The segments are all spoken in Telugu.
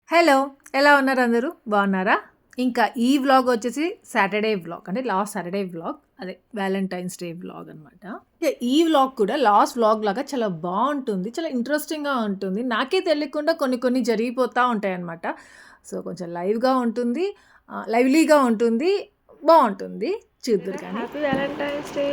హలో! ఎలా ఉన్నారు అందరూ? బాగున్నారా? ఇంకా ఈ వ్లాగ్ వచ్చేసి సాటర్‌డే వ్లాగ్. అంటే లాస్ట్ సాటర్‌డే వ్లాగ్. అదే వాలంటైన్స్ డే వ్లాగ్ అనమాట. ఈ వ్లాగ్ కూడా లాస్ట్ వ్లాగ్ లాగా చాలా బావుంటుంది. చాలా ఇంట్రెస్టింగ్‌గా ఉంటుంది. నాకే తెలియకుండా కొన్ని కొన్ని జరిగిపోతా ఉంటాయన్నమాట. సో, కొంచెం లైవ్‌గా ఉంటుంది. లైవ్లీగా ఉంటుంది. బావుంటుంది. చూద్దురు కానీ. Happy Valentine's day.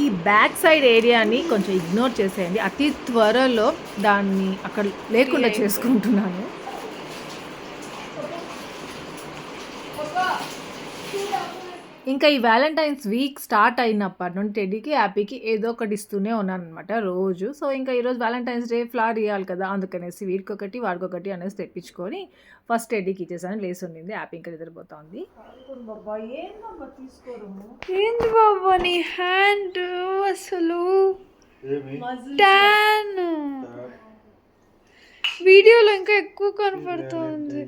ఈ బ్యాక్ సైడ్ ఏరియాని కొంచెం ఇగ్నోర్ చేసేయండి. అతి త్వరలో దాన్ని అక్కడ లేకుండా చేసుకుంటున్నాను. ఇంకా ఈ వాలంటైన్స్ వీక్ స్టార్ట్ అయినప్పటి నుండి టెడ్డీకి, హ్యాపీకి ఏదో ఒకటి ఇస్తూనే ఉన్నాననమాట రోజు. సో, ఇంకా ఈరోజు వాలంటైన్స్ డే ఫ్లవర్ ఇయ్యాలి కదా! అందుకనేసి వీడికొకటి, వాడికొకటి అనేసి తెప్పించుకొని ఫస్ట్ టెడ్డీకి ఇచ్చేసాను. లేసి ఉండింది. హ్యాపీ ఇంకా నిద్రపోతోంది. ఏంది బాబా నీ హ్యాండ్ అసలు ట్యాన్ వీడియోలో ఇంకా ఎక్కువ కనపడుతుంది.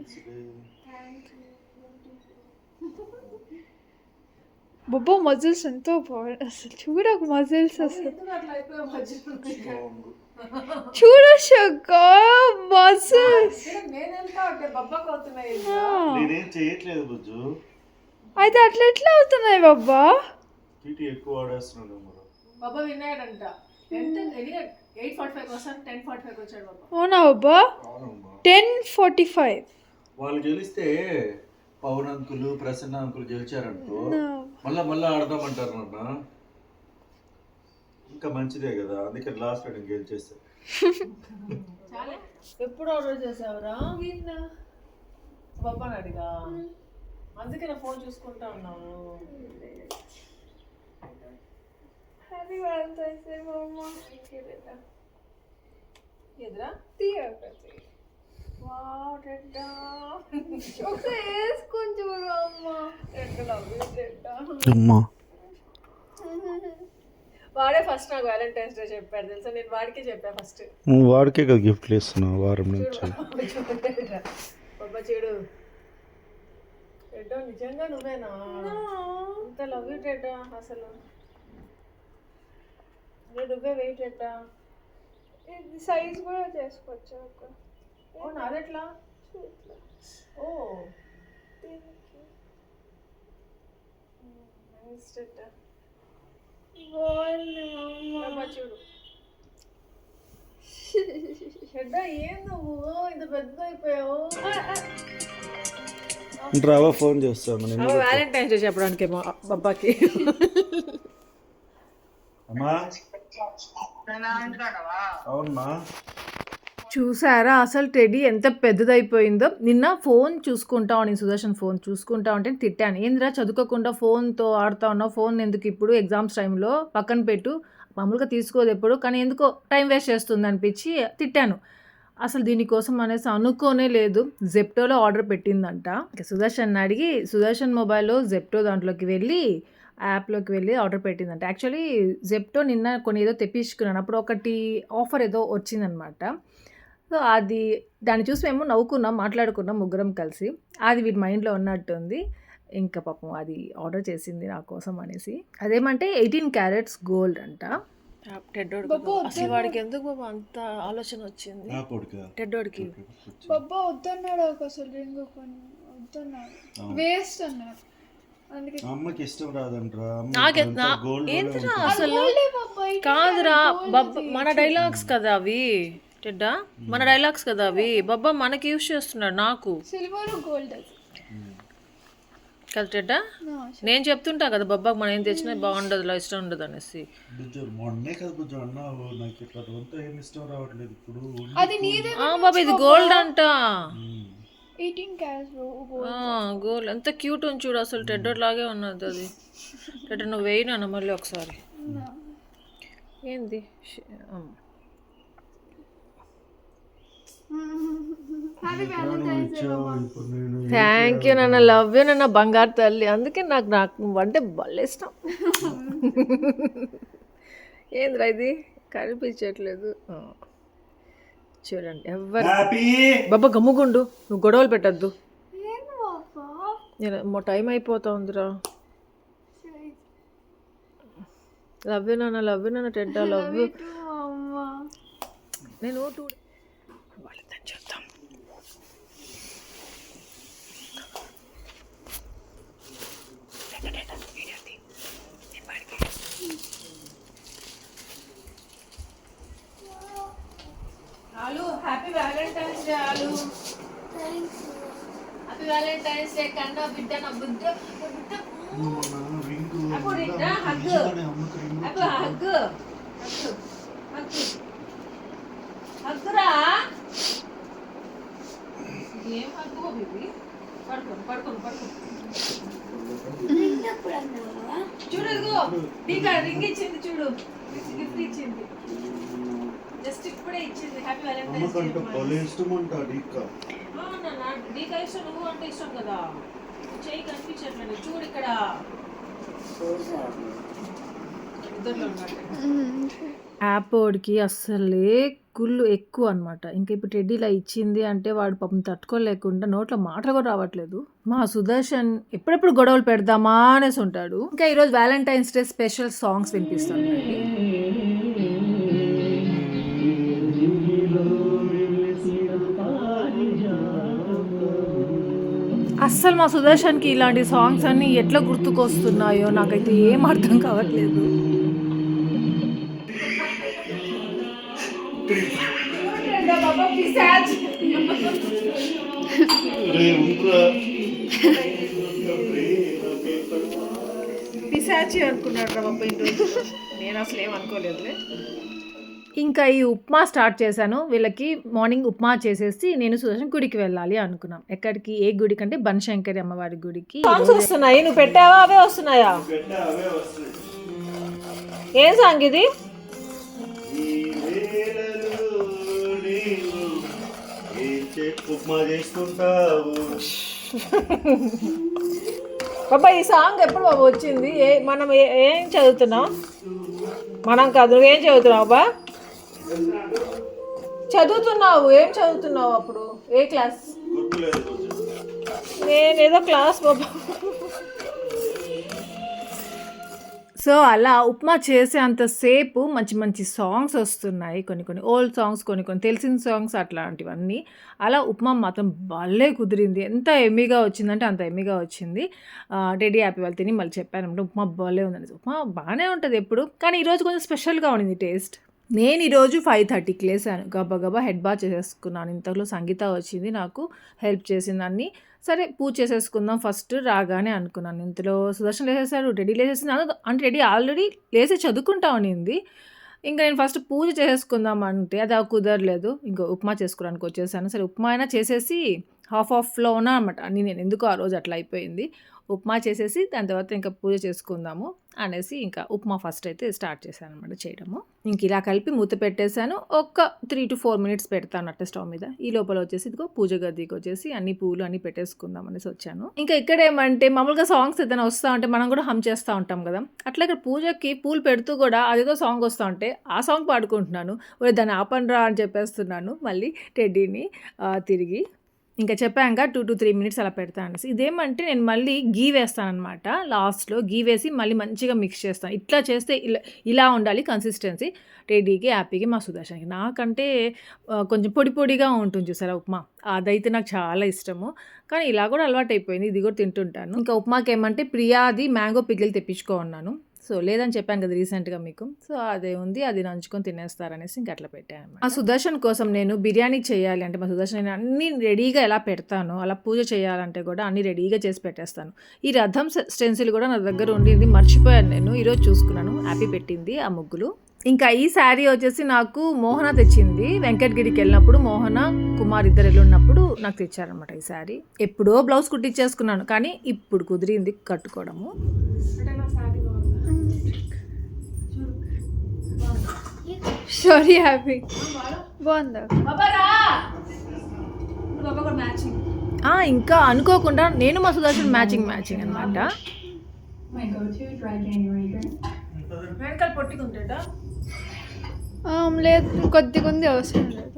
బాబా మజిల్స్ ఎంతో బాగుంది అసలు చూడకు మజిల్స్ అసలు చూడక మజిల్స్ అయితే అట్లా ఎట్లా అవుతున్నాయి బాబా? బాబా విన్నాడంట. 8:45 కోసం 10:45 వచ్చాడు బాబా. అవునా బాబా? 10:45 వాళ్ళు గెలిస్తే పవన్ అంకులు ప్రసన్న అంకులు గెలిచారనుకో మళ్ళా ఆడదామంటారు నాన్న. ఇంకా మంచిదే కదా, అందుకే లాస్ట్ టైం గెలిచేస్తారు. ఎప్పుడు ఆర్డర్ చేసావురా? బాబా అడిగా, అందుకే నా ఫోన్ చూసుకుంటా ఉన్నాను. హ్యాపీ వాలంటైన్స్ డే మమ్మా. ఎదురా వావ్ డెడ్డా ఒకసారి వేసుకొని చూడు అమ్మా. అమ్మా వాడే ఫస్ట్ నాకు వాలంటైన్స్ డే చెప్పాడు తెలుసా. నేను వాడికే చెప్పా ఫస్ట్. నువ్వు వాడికే కదా గిఫ్ట్లు ఇస్తున్నావు వారం నుంచి. బాబా చూడు రెడ్డా, నిజంగా నువ్వేనా? ఇంత లవ్ యూ రెడ్డా. అసలు నువ్వే వెయిట్ రెడ్డా. ఇది సైజ్ కూడా చేసుకోవచ్చు ఒక. ఓ నాదెట్లా? ఓ నైస్ రెడ్డా. బాబా చూడు రెడ్డా, ఏం నువ్వు ఇంత పెద్ద అయిపోయావు? రావా ఫోన్ చేస్తాను వాలంటైన్స్ డే చెప్పడానికి బాబాకి. అమ్మా అవునమ్మా. చూసారా అసలు టెడ్డీ ఎంత పెద్దదైపోయిందో. నిన్న ఫోన్ చూసుకుంటా నేను సుదర్శన్ ఫోన్ చూసుకుంటా ఉంటే తిట్టాను. ఏందిరా చదువుకోకుండా ఫోన్తో ఆడుతా ఉన్నావు, ఫోన్ ఎందుకు ఇప్పుడు ఎగ్జామ్స్ టైంలో పక్కన పెట్టు, మామూలుగా తీసుకోదు ఎప్పుడు, కానీ ఎందుకో టైం వేస్ట్ చేస్తుంది అనిపించి తిట్టాను. అసలు దీనికోసం అనేసి అనుకోనే లేదు. జెప్టోలో ఆర్డర్ పెట్టిందంట. సుదర్శన్ అడిగి సుదర్శన్ మొబైల్లో జెప్టో దాంట్లోకి వెళ్ళి యాప్లోకి వెళ్ళి ఆర్డర్ పెట్టిందంట. యాక్చువల్లీ జెప్టో నిన్న కొన్ని ఏదో తెప్పించుకున్నాను. అప్పుడు ఒకటి ఆఫర్ ఏదో వచ్చిందనమాట. సో అది దాన్ని చూసి మేము నవ్వుకున్నాం, మాట్లాడుకున్నాం ముగ్గురం కలిసి. అది వీడి మైండ్లో ఉన్నట్టుంది. ఇంకా పాపం అది ఆర్డర్ చేసింది నా కోసం అనేసి. అదేమంటే 18 క్యారెట్స్ గోల్డ్ అంట. అసలు వాడికి ఎందుకు బాబా అంత ఆలోచన వచ్చింది టెడ్డోడికి? బాబా వద్దన్నాడు అసలు రింగ్ కొని వద్దన్నాడు, వేస్ట్ అన్నాడు. అమ్మకి ఇష్టం రాదంటరా. ఏంటిరా అసలు? కాదురా మన డైలాగ్స్ కదా అవి టెడ్డా, మన డైలాగ్స్ కదా అవి. బాబా మనకి యూజ్ చేస్తున్నాడు, నాకు సిల్వర్ గోల్డ్ కదా టెడ్డా. నేను చెప్తుంటా కదా బాబాకి మనం ఏం తెచ్చినా బాగుండదు, ఇష్టం ఉండదు అనేసి. మొన్నే కదా బుజ్జు అన్నావు నాకు ఇట్లా ఏం ఇష్టం రావట్లేదు ఇప్పుడు. అది నీదే బాబా ఇది గోల్డ్ అంట. 18 క్యారెట్స్ గోల్డ్ ఎంత క్యూట్ ఉంది చూడు అసలు. టెడ్డోడ్ లాగే ఉన్నది అది. టెడ్డ నువ్వు వేయినా మళ్ళీ ఒకసారి. ఏంది? థ్యాంక్ యూ నాన్న, లవ్ యూ నాన్న, బంగారు తల్లి. అందుకే నాకు నువ్వంటే భలే ఇష్టం. ఏంద్రా ఇది కనిపించట్లేదు. చూడండి ఎవరు బాబా గమ్ముగుండు, నువ్వు గొడవలు పెట్టద్దు. టైం అయిపోతుందిరా. లవ్ యూ నాన్న, లవ్ యూ నాన్న టెడ్డా, లవ్ యూ. నేను 2 వాళ్ళని చూద్దాం. ఆలు హ్యాపీ వ్యాలంటైన్స్ డే. ఆలు హ్యాపీ వ్యాలంటైన్స్ డే. కన్నా బిడ్డ నా బుద్ధ అప్పుడు ఇద్దా హగ్గు అప్పుడు హగ్గు హగ్గురా. ఏం హగ్గు బేబీ? పడుకోను చూడు, ఇదిగో నీకు రింగ్ ఇచ్చింది చూడు, గిఫ్ట్ ఇచ్చింది, జస్ట్ ఇప్పుడే ఇచ్చింది. Happy Valentine's day. నీకు ఇష్టం, నువ్వు అంటే ఇష్టం కదా. చెయ్యి కనిపించట్లేదు చూడు ఇక్కడ. యాపోడ్కి అస్సలే కుళ్ళు ఎక్కువ అనమాట. ఇంకా ఇప్పుడు టెడ్డీ ఇలా ఇచ్చింది అంటే వాడు పాపం తట్టుకోలేకుండా నోట్లో మాటలు కూడా రావట్లేదు. మా సుదర్శన్ ఎప్పుడెప్పుడు గొడవలు పెడదామా అనేసి ఉంటాడు. ఇంకా ఈరోజు వ్యాలంటైన్స్ డే స్పెషల్ సాంగ్స్ వినిపిస్తాను. అస్సలు మా సుదర్శన్కి ఇలాంటి సాంగ్స్ అన్నీ ఎట్లా గుర్తుకొస్తున్నాయో నాకైతే ఏం అర్థం కావట్లేదు. పిశాచి అనుకున్నాడు రా బాబా ఈరోజు. నేను అసలు ఏమనుకోలేదులే. ఇంకా ఈ ఉప్మా స్టార్ట్ చేశాను. వీళ్ళకి మార్నింగ్ ఉప్మా చేసేసి నేను సుదర్శన్ గుడికి వెళ్ళాలి అనుకున్నాం. ఎక్కడికి? ఏ గుడికి అంటే బనశంకరి అమ్మవారి గుడికి. సాంగ్స్ వస్తున్నాయి, నువ్వు పెట్టావా? అవే వస్తున్నాయా? ఏం సాంగ్ ఇది? బాబా ఈ సాంగ్ ఎప్పుడు బాబా వచ్చింది? మనం ఏం చదువుతున్నాం? మనం కాదు, నువ్వేం చదువుతున్నావు బా? చదువుతున్నావు, ఏం చదువుతున్నావు అప్పుడు? ఏ క్లాస్? నేనేదో క్లాస్ బాబా. సో అలా ఉప్మా చేసే అంతసేపు మంచి మంచి సాంగ్స్ వస్తున్నాయి. కొన్ని ఓల్డ్ సాంగ్స్, కొన్ని తెలిసిన సాంగ్స్, అట్లాంటివన్నీ. అలా ఉప్మా మాత్రం భలే కుదిరింది. ఎంత ఎమ్మిగా వచ్చిందంటే అంత ఎమ్మిగా వచ్చింది. టెడ్డీ హ్యాపీ వాళ్ళు తిని మళ్ళీ చెప్పాను అంటే ఉప్మా భలే ఉందని. ఉప్మా బాగానే ఉంటుంది ఎప్పుడు, కానీ ఈరోజు కొంచెం స్పెషల్గా ఉండింది టేస్ట్. నేను ఈరోజు 5:30కి లేసాను. గబగబా హెడ్ బాత్ చేసేసుకున్నాను. ఇంతలో సంగీత వచ్చింది, నాకు హెల్ప్ చేసిందాన్ని. సరే పూజ చేసేసుకుందాం ఫస్ట్ రాగానే అనుకున్నాను. ఇంతలో సుదర్శన్ లేసేసాడు, టెడ్డీ లేసేసినాను. అంటే టెడ్డీ ఆల్రెడీ లేసి చదువుకుంటా ఉన్నింది. ఇంకా నేను ఫస్ట్ పూజ చేసేసుకుందాం అంటే అది కుదరలేదు. ఇంకా ఉప్మా చేసుకోవడానికి వచ్చేసాను. సరే ఉప్మా అయినా చేసేసి హాఫ్లో ఉన్నా అనమాట. నేను ఎందుకో ఆ రోజు అట్లా అయిపోయింది. ఉప్మా చేసేసి దాని తర్వాత ఇంకా పూజ చేసుకుందాము అనేసి ఇంకా ఉప్మా ఫస్ట్ అయితే స్టార్ట్ చేశాను అనమాట చేయడము. ఇంక ఇలా కలిపి మూత పెట్టేశాను. ఒక 3 to 4 minutes పెడతాను అట్ట స్టవ్ మీద. ఈ లోపల వచ్చేసి ఇదిగో పూజ గదికి వచ్చేసి అన్ని పూలు అన్ని పెట్టేసుకుందాం అనేసి వచ్చాను. ఇంకా ఇక్కడ ఏమంటే మామూలుగా సాంగ్స్ ఏదైనా వస్తూ ఉంటే మనం కూడా హమ్ చేస్తూ ఉంటాం కదా. అట్లా ఇక్కడ పూజకి పూలు పెడుతూ కూడా అదేదో సాంగ్ వస్తూ ఉంటే ఆ సాంగ్ పాడుకుంటున్నాను. దాన్ని ఆపండ్రా అని చెప్పేస్తున్నాను మళ్ళీ టెడ్డీని తిరిగి. ఇంకా చెప్పాక 2 to 3 minutes అలా పెడతాను. ఇదేమంటే నేను మళ్ళీ గీ వేస్తాను అనమాట. లాస్ట్లో గీ వేసి మళ్ళీ మంచిగా మిక్స్ చేస్తాను. ఇట్లా చేస్తే ఇలా ఉండాలి కన్సిస్టెన్సీ. టెడ్డీకి, హ్యాపీకి, మా సుదర్శన్కి. నాకంటే కొంచెం పొడిగా ఉంటుంది చూసారా ఉప్మా, అదైతే నాకు చాలా ఇష్టము. కానీ ఇలా కూడా అలవాటు అయిపోయింది, ఇది కూడా తింటుంటాను. ఇంకా ఉప్మాకి ఏమంటే ప్రియాది మ్యాంగో పికిల్ తెప్పించుకో ఉన్నాను. సో లేదని చెప్పాను కదా రీసెంట్గా మీకు. సో అదే ఉంది, అది నంచుకొని తినేస్తారనేసి ఇంక అట్లా పెట్టాను. ఆ సుదర్శన్ కోసం నేను బిర్యానీ చేయాలి అంటే మా సుదర్శన్ నేను అన్నీ రెడీగా ఎలా పెడతాను, అలా పూజ చేయాలంటే కూడా అన్నీ రెడీగా చేసి పెట్టేస్తాను. ఈ రథం స్టెన్సిల్ కూడా నా దగ్గర ఉండింది, మర్చిపోయాను నేను. ఈరోజు చూసుకున్నాను, హ్యాపీ పెట్టింది ఆ ముగ్గులు. ఇంకా ఈ శారీ వచ్చేసి నాకు మోహన తెచ్చింది. వెంకటగిరికి వెళ్ళినప్పుడు మోహన కుమార్ ఇద్దరు వెళ్ళినప్పుడు నాకు తెచ్చారనమాట ఈ శారీ. ఎప్పుడో బ్లౌజ్ కుట్టించేసుకున్నాను, కానీ ఇప్పుడు కుదిరింది కట్టుకోవడము. సారీ హ్యాపీ బాగుందా? ఇంకా అనుకోకుండా నేను మా సుదర్శన్ మ్యాచింగ్ అనమాట. లేదు కొద్దిగా ఉంది, అవసరం లేదు.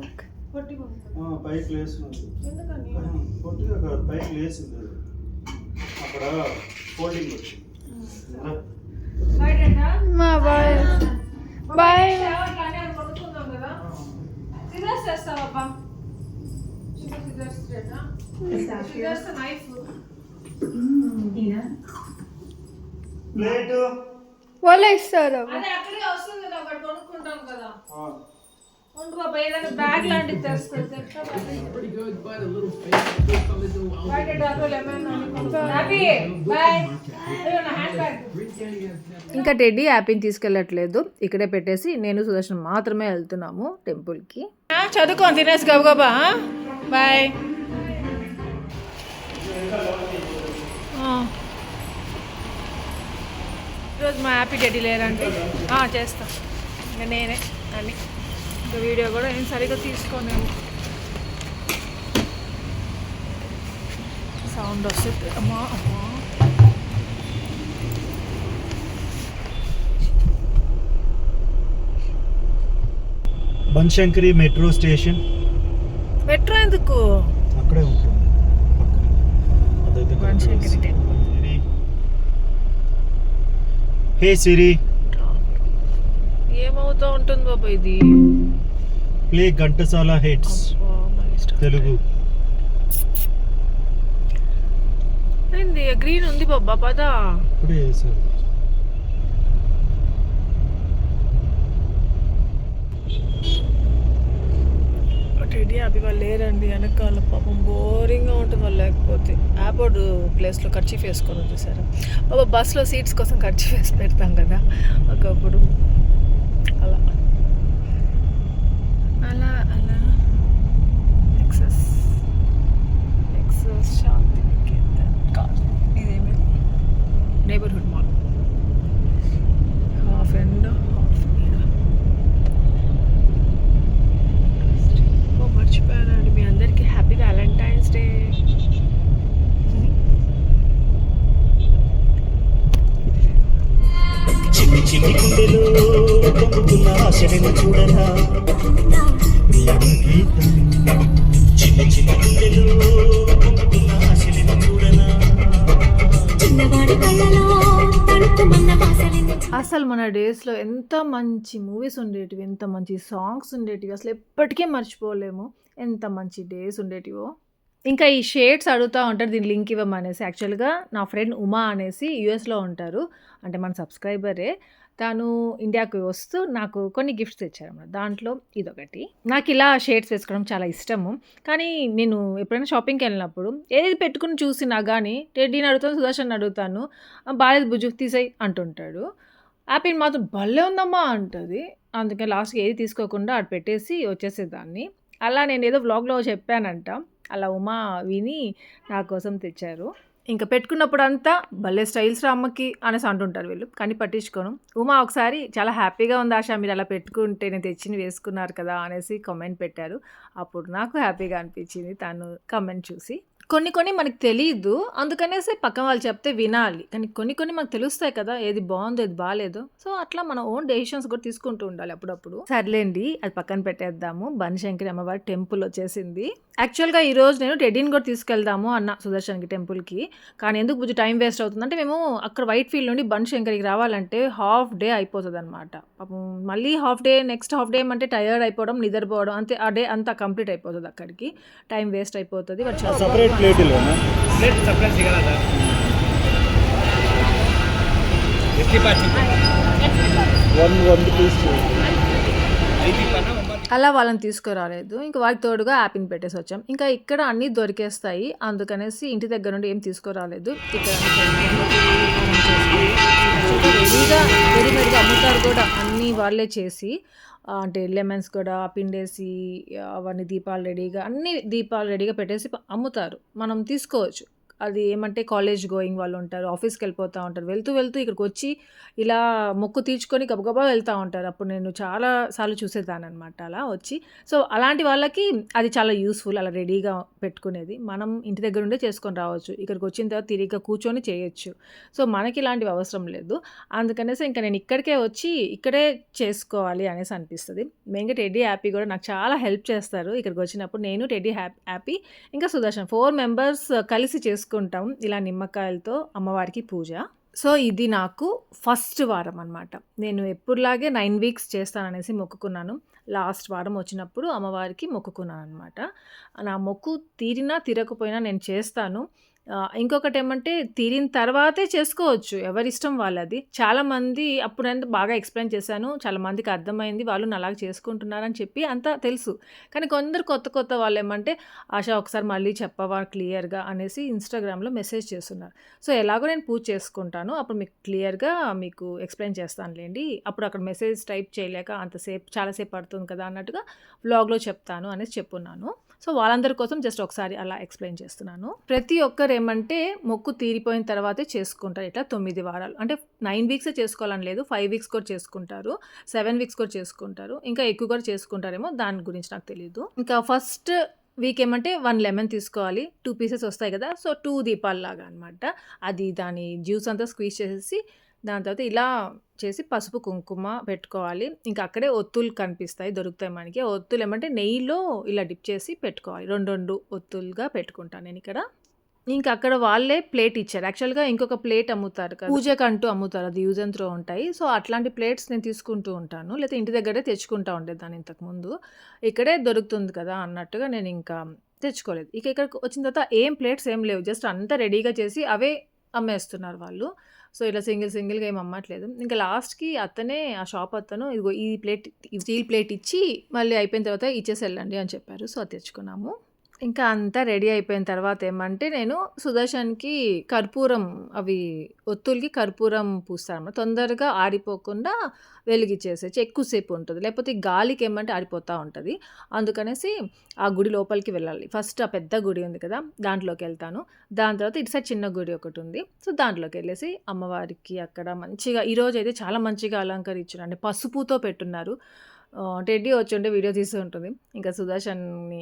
Bye bye. సిజర్స్ చేస్తావా? సిజర్స్ నైఫ్ ప్లేట్ వాళ్ళే ఇస్తారు. అదే అక్కడే వస్తుంది కదా, ఒకటి కొనుక్కుంటాం కదా. ఉండు బాబా, ఏదైనా బ్యాగ్ లాంటిది తెస్తుంది. ఇంకా టెడ్డీ యాపీని తీసుకెళ్ళట్లేదు, ఇక్కడే పెట్టేసి నేను సుదర్శన్ మాత్రమే వెళ్తున్నాము టెంపుల్కి. చదువుకో, తినేసి గబగబా. బాయ్. ఈరోజు మా హ్యాపీ టెడ్డీ లేరంటే చేస్తా ఇంకా నేనే అని. ఇంకా వీడియో కూడా నేను సరిగ్గా తీసుకోలేము, సౌండ్ వస్తుంది. అమ్మా అమ్మా. బన్శంకరి మెట్రో స్టేషన్. మెట్రో ఎందుకు? అక్కడే ఉంటుంది. బన్శంకరి టెంపుల్. హే సిరి, ఏమవుతా ఉంటుంది బాబా ఇది? Play Ghantasala hits Telugu. ఏంది గ్రీన్ ఉంది బాబా, పదా ఇప్పుడే వేసారు. టెడ్డీ హ్యాపీ వాళ్ళు లేరండి వెనకాల. పాపం బోరింగ్గా ఉంటుంది వాళ్ళు లేకపోతే. యాపోర్డ్ ప్లేస్లో ఖర్చు వేసుకొని వచ్చేసారు బాబా. బస్లో సీట్స్ కోసం ఖర్చు వేసి పెడతాం కదా ఒకప్పుడు, అలా అలా అలా. ఎక్సెస్ శాంతి నికేతన్ కాదు, ఇదేమి neighbourhood mall. Half and half. మర్చిపోయానండి, మీ అందరికీ హ్యాపీ వ్యాలంటైన్స్ డే. చిన్ని చిన్ని గుండెలో పొంగుతున్న ఆశలను చూడరా, చిన్ని చిన్ని గుండెలో పొంగుతున్న ఆశలను చూడరా. అసలు మన డేస్లో ఎంత మంచి మూవీస్ ఉండేటివి, ఎంత మంచి సాంగ్స్ ఉండేటివి, అసలు ఎప్పటికీ మర్చిపోలేము. ఎంత మంచి డేస్ ఉండేటివో. ఇంకా ఈ షేడ్స్ అడుగుతూ ఉంటారు, దీని లింక్ ఇవ్వమనేసి. యాక్చువల్గా నా ఫ్రెండ్ ఉమా అనేసి యూఎస్లో ఉంటారు, అంటే మన సబ్స్క్రైబరే. తాను ఇండియాకి వస్తూ నాకు కొన్ని గిఫ్ట్స్ తెచ్చారన్నమాట. దాంట్లో ఇదొకటి. నాకు ఇలా షేడ్స్ వేసుకోవడం చాలా ఇష్టము. కానీ నేను ఎప్పుడైనా షాపింగ్కి వెళ్ళినప్పుడు ఏది పెట్టుకుని చూసినా కానీ టెడ్డీని అడుగుతాను, సుదర్శన్ అడుగుతాను, బాలేదు బుజ్జు తీసేయి అంటుంటాడు. యాపిల్ మాత్రం భలే ఉందమ్మా అంటుంది. అందుకని లాస్ట్కి ఏది తీసుకోకుండా అటు పెట్టేసి వచ్చేసేదాన్ని. అలా నేను ఏదో వ్లాగ్లో చెప్పానంట, అలా ఉమా విని నా కోసం తెచ్చారు. ఇంకా పెట్టుకున్నప్పుడు అంతా భలే స్టైల్స్ రా అమ్మకి అనేసి అంటుంటారు వీళ్ళు, కానీ పట్టించుకోను. ఉమా ఒకసారి చాలా హ్యాపీగా ఉంది ఆశ, మీరు అలా పెట్టుకుంటే నేను తెచ్చి వేసుకున్నారు కదా అనేసి కామెంట్ పెట్టారు. అప్పుడు నాకు హ్యాపీగా అనిపించింది తను కామెంట్ చూసి. కొన్ని మనకు తెలియదు, అందుకనేసి పక్కన వాళ్ళు చెప్తే వినాలి. కానీ కొన్ని మనకు తెలుస్తాయి కదా, ఏది బాగుందో ఏది బాగాలేదో. సో అట్లా మన ఓన్ డెసిషన్స్ కూడా తీసుకుంటూ ఉండాలి అప్పుడప్పుడు. సర్లేండి, అది పక్కన పెట్టేద్దాము. బన్శంకరి అమ్మవారి టెంపుల్ వచ్చేసింది. యాక్చువల్గా ఈరోజు నేను టెడ్డీని కూడా తీసుకెళ్దాము అన్న సుదర్శన్కి టెంపుల్కి. కానీ ఎందుకు బుజ్జు టైం వేస్ట్ అవుతుంది అంటే, మేము అక్కడ వైట్ ఫీల్డ్ నుండి బన్శంకరికి రావాలంటే హాఫ్ డే అయిపోతుంది అనమాట. పాపం మళ్ళీ half day, next half day ఏమంటే టయర్డ్ అయిపోవడం, నిద్రపోవడం, అంతే. ఆ డే అంతా కంప్లీట్ అయిపోతుంది, అక్కడికి టైం వేస్ట్ అయిపోతుంది. సపరేట్ ప్లేట్ సపరేట్ అలా వాళ్ళని తీసుకురాలేదు. ఇంకా వారికి తోడుగా యాపిని పెట్టేసి వచ్చాం. ఇంకా ఇక్కడ అన్నీ దొరికేస్తాయి, అందుకనేసి ఇంటి దగ్గర నుండి ఏం తీసుకురాలేదు. ఇక్కడ రెడీగా రెడీమేడ్గా అమ్ముతారు కూడా, అన్నీ వాళ్ళే చేసి. అంటే లెమన్స్ కూడా పిండేసి అవన్నీ దీపాలు రెడీగా పెట్టేసి అమ్ముతారు. మనం తీసుకోవచ్చు. అది ఏమంటే కాలేజ్ గోయింగ్ వాళ్ళు ఉంటారు, ఆఫీస్కి వెళ్ళిపోతూ ఉంటారు, వెళ్తూ ఇక్కడికి వచ్చి ఇలా మొక్కు తీర్చుకొని గబగబా వెళ్తూ ఉంటారు. అప్పుడు నేను చాలా సార్లు చూసేదాన్ని అనమాట అలా వచ్చి. సో అలాంటి వాళ్ళకి అది చాలా యూస్ఫుల్, అలా రెడీగా పెట్టుకునేది. మనం ఇంటి దగ్గర ఉండే చేసుకొని రావచ్చు, ఇక్కడికి వచ్చిన తర్వాత తిరిగి కూర్చొని చేయొచ్చు. సో మనకి ఇలాంటివి అవసరం లేదు. అందుకనేసి ఇంకా నేను ఇక్కడికే వచ్చి ఇక్కడే చేసుకోవాలి అనేసి అనిపిస్తుంది. మెయిన్గా టెడ్డీ హ్యాపీ కూడా నాకు చాలా హెల్ప్ చేస్తారు ఇక్కడికి వచ్చినప్పుడు. నేను టెడ్డీ హ్యాపీ ఇంకా సుదర్శన్ 4 మెంబర్స్ కలిసి చేసుకుంటాం ఇలా నిమ్మకాయలతో అమ్మవారికి పూజ. సో ఇది నాకు ఫస్ట్ వారం అనమాట. నేను ఎప్పుడులాగే 9 వీక్స్ చేస్తాననేసి మొక్కుకున్నాను. లాస్ట్ వారం వచ్చినప్పుడు అమ్మవారికి మొక్కుకున్నాను అనమాట. నా మొక్కు తీరినా తీరకపోయినా నేను చేస్తాను. ఇంకొకటేమంటే తీరిన తర్వాతే చేసుకోవచ్చు. ఎవరిష్టం వాళ్ళది. చాలామంది అప్పుడంతా బాగా ఎక్స్‌ప్లెయిన్ చేశాను. చాలా మందికి అర్థమైంది. వాళ్ళు నాలాగా చేసుకుంటున్నారని చెప్పి అంతా తెలుసు. కానీ కొందరు కొత్త వాళ్ళేమంటే, "ఆషా ఒకసారి మళ్ళీ చెప్పవా క్లియర్‌గా" అనేసి ఇన్‌స్టాగ్రామ్‌లో మెసేజ్ చేస్తున్నారు. సో, ఎలాగో నేను పూజ చేసుకుంటాను. అప్పుడు మీకు క్లియర్‌గా మీకు ఎక్స్‌ప్లెయిన్ చేస్తానులెండి. అప్పుడు అక్కడ మెసేజ్ టైప్ చేయలేక చాలా సేపు పడుతుంది కదా అన్నట్టుగా వ్లాగ్‌లో చెప్తాను అనేసి చెప్పున్నాను. సో, వాళ్ళందరి కోసం జస్ట్ ఒకసారి అలా ఎక్స్‌ప్లెయిన్ చేస్తున్నాను. ప్రతి ఒక్కరేమంటే మొక్కు తీరిపోయిన తర్వాతే చేసుకుంటారు. ఇట్లా 9 వారాలు. అంటే 9 వీక్సే చేసుకోవాలని లేదు. 5 వీక్స్ కూడా చేసుకుంటారు. 7 వీక్స్ కూడా చేసుకుంటారు. ఇంకా ఎక్కువ కూడా చేసుకుంటారేమో దాని గురించి నాకు తెలీదు. ఇంకా ఫస్ట్ వీక్ ఏమంటే 1 లెమన్ తీసుకోవాలి. 2 పీసెస్ వస్తాయి కదా! సో, 2 దీపాల్లాగా అనమాట. అది దాని జ్యూస్ అంతా స్క్వీజ్ చేసేసి దాని తర్వాత ఇలా చేసి పసుపు, కుంకుమ పెట్టుకోవాలి. ఇంకా అక్కడే ఒత్తులు కనిపిస్తాయి, దొరుకుతాయి మనకి. ఒత్తులు ఏమంటే నెయ్యిలో ఇలా డిప్ చేసి పెట్టుకోవాలి. 2 ఒత్తులుగా పెట్టుకుంటాను నేను ఇక్కడ. ఇంకా అక్కడ వాళ్ళే ప్లేట్ ఇచ్చారు. యాక్చువల్‌గా ఇంకొక ప్లేట్ అమ్ముతారు కదా! పూజకంటూ అమ్ముతారు. అది యూజ్ అండ్ త్రో ఉంటాయి. సో, అట్లాంటి ప్లేట్స్ నేను తీసుకుంటూ ఉంటాను. లేకపోతే ఇంటి దగ్గరే తెచ్చుకుంటా ఉండేదాన్ని ఇంతకుముందు. ఇక్కడే దొరుకుతుంది కదా అన్నట్టుగా నేను ఇంకా తెచ్చుకోలేదు. ఇక ఇక్కడికి వచ్చిన తర్వాత ప్లేట్స్ ఏం లేవు. జస్ట్ అంతా రెడీగా చేసి అవే అమ్మేస్తున్నారు వాళ్ళు. సో, ఇలా సింగిల్‌గా ఏమి అమ్మట్లేదు. ఇంకా లాస్ట్‌కి అతనే ఆ షాప్ అతను ఇదిగో ఈ స్టీల్ ప్లేట్ ఇచ్చి మళ్ళీ అయిపోయిన తర్వాత ఇచ్చేసి వెళ్ళండి అని చెప్పారు. సో, అది తెచ్చుకున్నాము. ఇంకా అంతా రెడీ అయిపోయిన తర్వాత ఏమంటే నేను సుదర్శన్‌కి కర్పూరం ఒత్తులకి కర్పూరం పూస్తానన్నమాట. తొందరగా ఆరిపోకుండా వెలిగిచ్చేసేయచ్చు. ఎక్కువసేపు ఉంటుంది. లేకపోతే గాలికి ఏమంటే ఆరిపోతా ఉంటది. అందుకనేసి ఆ గుడి లోపలికి వెళ్ళాలి. ఫస్ట్ ఆ పెద్ద గుడి ఉంది కదా! దాంట్లోకెళ్తాను. దాని తర్వాత ఇటు సైడ్ చిన్న గుడి ఒకటుంది. సో, దాంట్లోకెళ్ళేసి అమ్మవారికి అక్కడ మంచిగా ఈరోజైతే చాలా మంచిగా అలంకరించారు. అంటే పసుపుతో పెట్టున్నారు. టెడ్డీ వచ్చుంటే వీడియో తీస్తూ ఉంటుంది. ఇంకా సుదర్శన్‌ని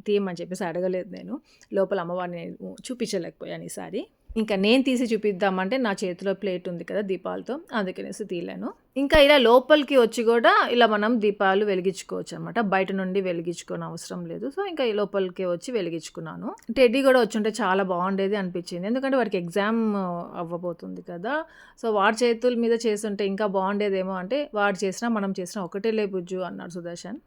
తీయమని చెప్పేసి అడగలేదు నేను. లోపల అమ్మవారిని చూపించలేకపోయాను ఈసారి. ఇంకా నేను తీసి చూపిద్దామంటే నా చేతిలో ప్లేట్ ఉంది కదా దీపాలతో, అందుకనేసి తీయలేను. ఇంకా ఇలా లోపలికి వచ్చి కూడా ఇలా మనం దీపాలు వెలిగించుకోవచ్చు అనమాట. బయట నుండి వెలిగించుకోని అవసరం లేదు. సో, ఇంకా లోపలికి వచ్చి వెలిగించుకున్నాను. టెడ్డీ కూడా వచ్చుంటే చాలా బాగుండేది అనిపించింది. ఎందుకంటే వాడికి ఎగ్జామ్ అవ్వబోతుంది కదా! సో, వాడి చేతుల మీద చేసుంటే ఇంకా బాగుండేదేమో అంటే, వాడు చేసినా మనం చేసినా ఒకటేలే బుజ్జు అన్నాడు సుదర్శన్.